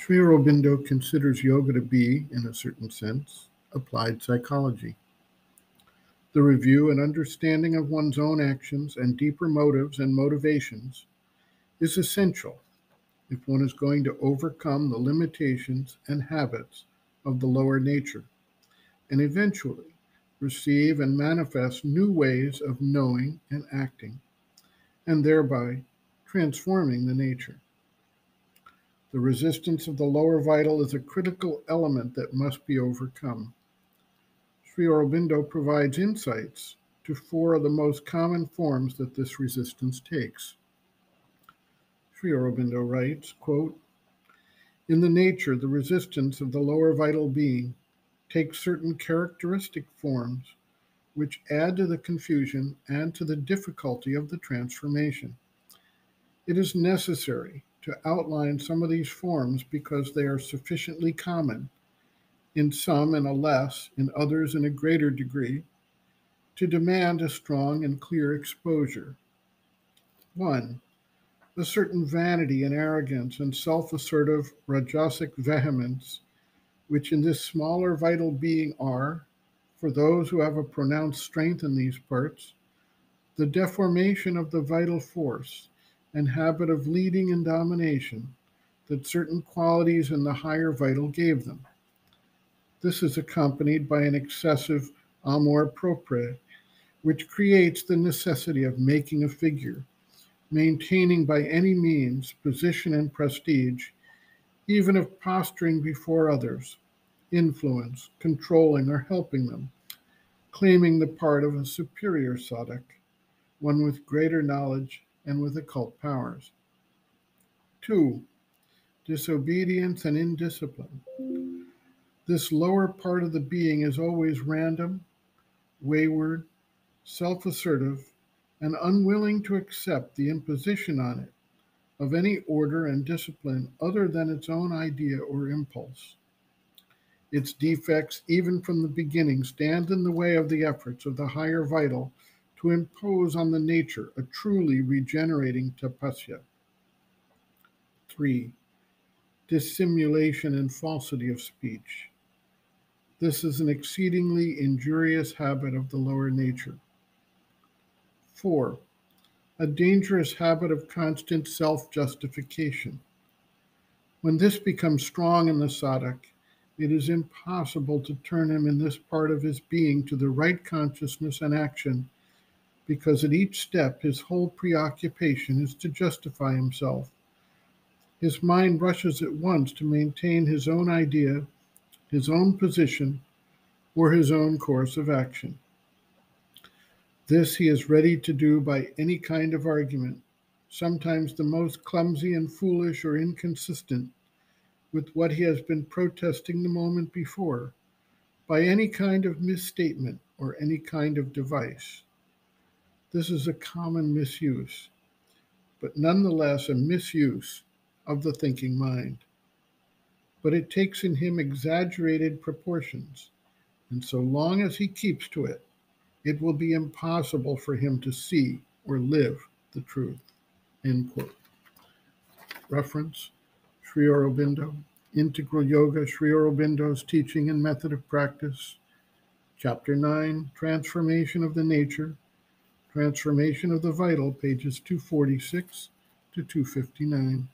Sri Aurobindo considers yoga to be, in a certain sense, applied psychology. The review and understanding of one's own actions and deeper motives and motivations is essential if one is going to overcome the limitations and habits of the lower nature and eventually receive and manifest new ways of knowing and acting, and thereby transforming the nature. The resistance of the lower vital is a critical element that must be overcome. Sri Aurobindo provides insights to four of the most common forms that this resistance takes. Sri Aurobindo writes, quote, "In the nature, the resistance of the lower vital being takes certain characteristic forms which add to the confusion and to the difficulty of the transformation. It is necessary to outline some of these forms because they are sufficiently common, in some in a less, in others in a greater degree, to demand a strong and clear exposure. 1. A certain vanity and arrogance and self-assertive rajasic vehemence, which in this smaller vital being are, for those who have a pronounced strength in these parts, the deformation of the vital force and habit of leading and domination that certain qualities in the higher vital gave them. This is accompanied by an excessive amour propre, which creates the necessity of making a figure, maintaining by any means position and prestige, even of posturing before others, influence, controlling or helping them, claiming the part of a superior sadhak, one with greater knowledge and with occult powers. 2. Disobedience and indiscipline. This lower part of the being is always random, wayward, self-assertive, and unwilling to accept the imposition on it of any order and discipline other than its own idea or impulse. Its defects, even from the beginning, stand in the way of the efforts of the higher vital to impose on the nature a truly regenerating tapasya. 3. Dissimulation and falsity of speech. This is an exceedingly injurious habit of the lower nature. 4. A dangerous habit of constant self-justification. When this becomes strong in the sadhak, it is impossible to turn him in this part of his being to the right consciousness and action, because at each step his whole preoccupation is to justify himself. His mind rushes at once to maintain his own idea, his own position, or his own course of action. This he is ready to do by any kind of argument, sometimes the most clumsy and foolish or inconsistent with what he has been protesting the moment before, by any kind of misstatement or any kind of device. This is a common misuse, but nonetheless a misuse of the thinking mind. But it takes in him exaggerated proportions, and so long as he keeps to it, it will be impossible for him to see or live the truth." End quote. Reference, Sri Aurobindo, Integral Yoga, Sri Aurobindo's Teaching and Method of Practice, Chapter 9, Transformation of the Nature, Transformation of the Vital, pages 246 to 259.